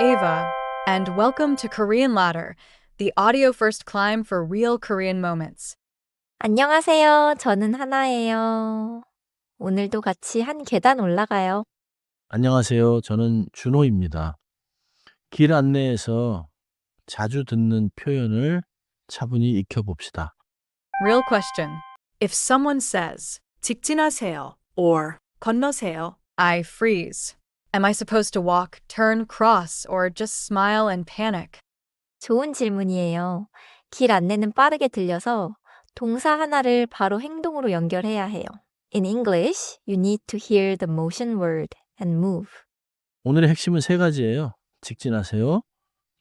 Ava, and welcome to Korean Ladder, the audio first climb for real Korean moments. 안녕하세요. 저는 하나예요. 오늘도 같이 한 계단 올라가요. 안녕하세요. 저는 준호입니다. 길 안내에서 자주 듣는 표현을 차분히 익혀봅시다. Real question. If someone says, 직진하세요 or 건너세요, I freeze. Am I supposed to walk, turn, cross, or just smile and panic? 좋은 질문이에요. 길 안내는 빠르게 들려서 동사 하나를 바로 행동으로 연결해야 해요. In English, you need to hear the motion word and move. 오늘의 핵심은 세 가지예요. 직진하세요,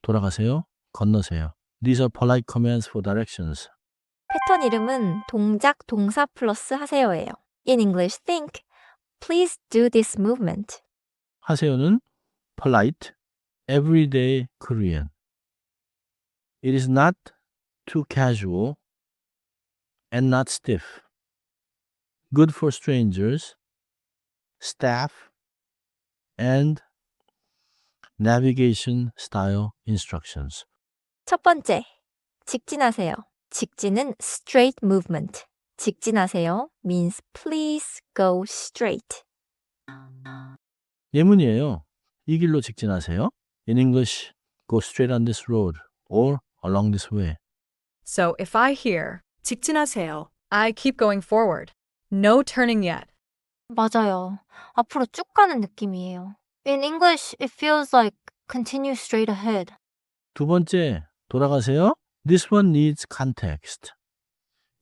돌아가세요, 건너세요. These are polite commands for directions. 패턴 이름은 동작, 동사 플러스 하세요예요. In English, think, please do this movement. 하세요는 polite, everyday Korean. It is not too casual and not stiff. Good for strangers, staff, and navigation style instructions. 첫 번째, 직진하세요. 직진은 straight movement. 직진하세요 means please go straight. 예문이에요. 이 길로 직진하세요. In English, go straight on this road or along this way. So if I hear, 직진하세요, I keep going forward. No turning yet. 맞아요. 앞으로 쭉 가는 느낌이에요. In English, it feels like continue straight ahead. 두 번째, 돌아가세요. This one needs context.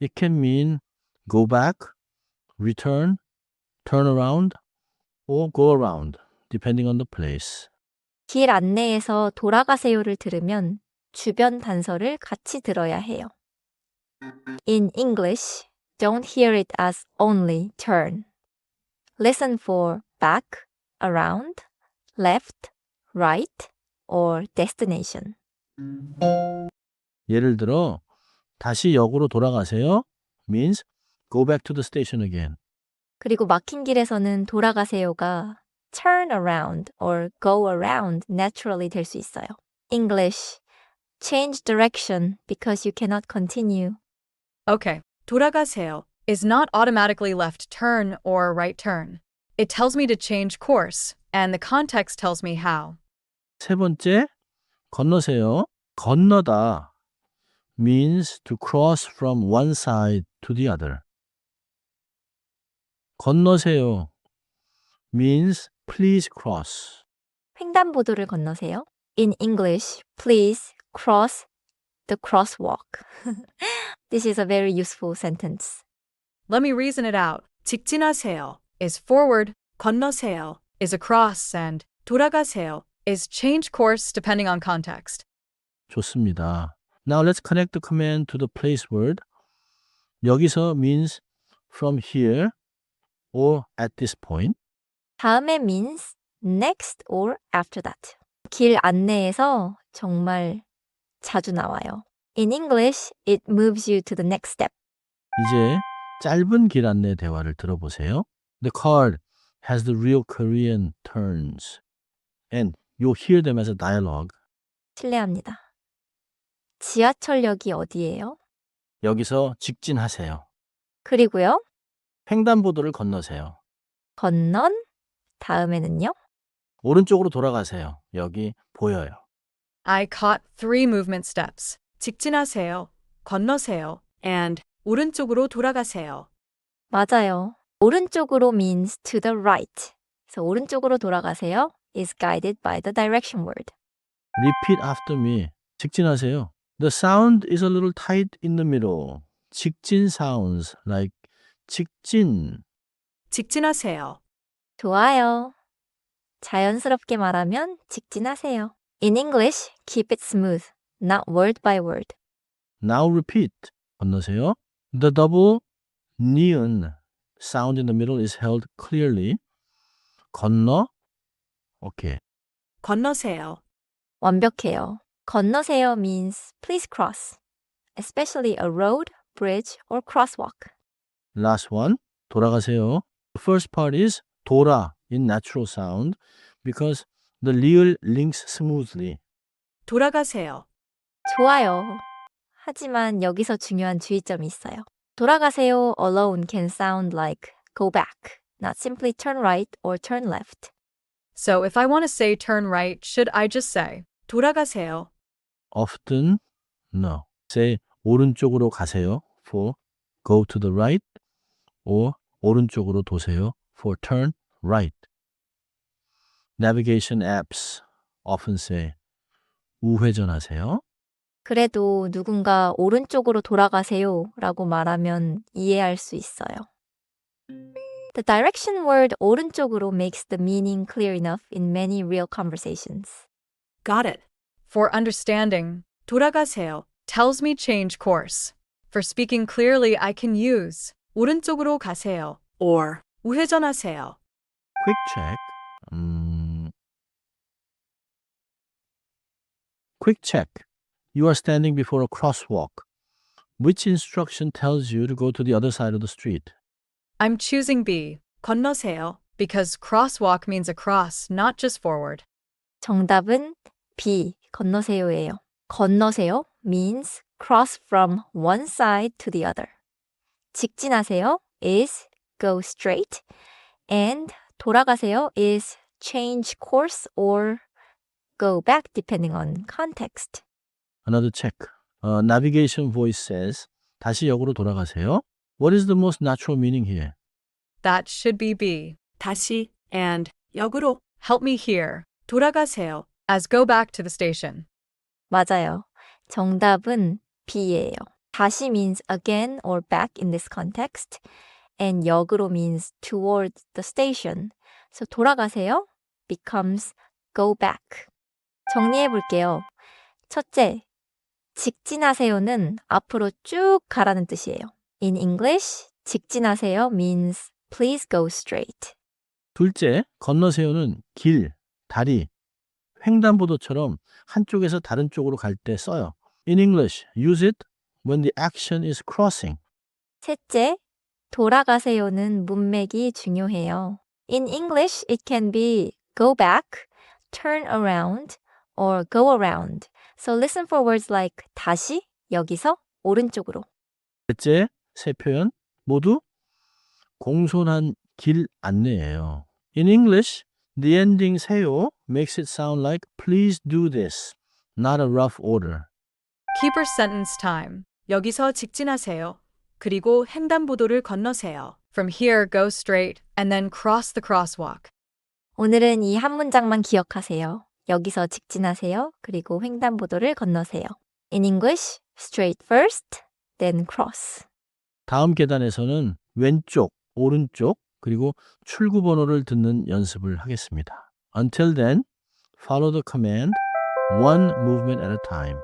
It can mean go back, return, turn around, or go around, depending on the place. 길 안내에서 돌아가세요를 들으면 주변 단서를 같이 들어야 해요. In English, don't hear it as only turn. Listen for back, around, left, right, or destination. 예를 들어, 다시 역으로 돌아가세요 means go back to the station again. 그리고 막힌 길에서는 돌아가세요가 turn around or go around naturally 될 수 있어요. English, change direction because you cannot continue. Okay, 돌아가세요 is not automatically left turn or right turn. It tells me to change course, and the context tells me how. 세 번째, 건너세요. 건너다 means to cross from one side to the other. 건너세요 means please cross. 횡단보도를 건너세요. In English, please cross the crosswalk. This is a very useful sentence. Let me reason it out. 직진하세요 is forward, 건너세요 is across, and 돌아가세요 is change course depending on context. 좋습니다. Now let's connect the command to the place word. 여기서 means from here or at this point. 다음에 means next or after that. 길 안내에서 정말 자주 나와요. In English, it moves you to the next step. 이제 짧은 길 안내 대화를 들어보세요. The card has the real Korean turns and you'll hear them as a dialogue. 실례합니다. 지하철역이 어디예요? 여기서 직진하세요. 그리고요, 횡단보도를 건너세요. 건넌 다음에는요. 오른쪽으로 돌아가세요. 여기 보여요. I caught 3 movement steps. 직진하세요, 건너세요, and 오른쪽으로 돌아가세요. 맞아요. 오른쪽으로 means to the right. 그래서 오른쪽으로 돌아가세요 is guided by the direction word. Repeat after me. 직진하세요. The sound is a little tight in the middle. 직진 sounds like 직진. 직진하세요. 좋아요. 자연스럽게 말하면 직진하세요. In English, keep it smooth, not word by word. Now repeat. 건너세요. The double 니은 sound in the middle is held clearly. 건너. Okay. 건너세요. 완벽해요. 건너세요 means please cross, especially a road, bridge, or crosswalk. Last one. 돌아가세요. The first part is 돌아 in natural sound because The reel links smoothly. 돌아가세요. 좋아요. 하지만 여기서 중요한 주의점이 있어요. 돌아가세요 alone can sound like go back, not simply turn right or turn left. So if I want to say turn right, should I just say 돌아가세요? Often, no. Say 오른쪽으로 가세요 for go to the right or 오른쪽으로 도세요 for turn right. Navigation apps often say 우회전하세요. 그래도 누군가 오른쪽으로 돌아가세요 라고 말하면 이해할 수 있어요. The direction word 오른쪽으로 makes the meaning clear enough in many real conversations. Got it. For understanding, 돌아가세요 tells me change course. For speaking clearly, I can use 오른쪽으로 가세요 or 우회전하세요. Quick check. Quick check. You are standing before a crosswalk. Which instruction tells you to go to the other side of the street? I'm choosing B, 건너세요, because crosswalk means across, not just forward. 정답은 B, 건너세요예요. 건너세요 means cross from one side to the other. 직진하세요 is go straight and 돌아가세요 is change course or go back depending on context. Another check. Navigation voice says 다시 역으로 돌아가세요. What is the most natural meaning here? That should be B. 다시 and 역으로 help me here. 돌아가세요 as go back to the station. 맞아요. 정답은 B예요. 다시 means again or back in this context and 역으로 means towards the station. So 돌아가세요 becomes go back. 정리해 볼게요. 첫째, 직진하세요는 앞으로 쭉 가라는 뜻이에요. In English, 직진하세요 means please go straight. 둘째, 건너세요는 길, 다리, 횡단보도처럼 한쪽에서 다른 쪽으로 갈 때 써요. In English, use it when the action is crossing. 셋째, 돌아가세요는 문맥이 중요해요. In English, it can be go back, turn around, or go around. So listen for words like 다시, 여기서, 오른쪽으로. 셋째, 세 표현 모두 공손한 길 안내예요. In English, the ending 세요 makes it sound like please do this, not a rough order. Keeper sentence time. 여기서 직진하세요. 그리고 횡단보도를 건너세요. From here, go straight and then cross the crosswalk. 오늘은 이 한 문장만 기억하세요. 여기서 직진하세요. 그리고 횡단보도를 건너세요. In English, straight first, then cross. 다음 계단에서는 왼쪽, 오른쪽, 그리고 출구 번호를 듣는 연습을 하겠습니다. Until then, follow the command, one movement at a time.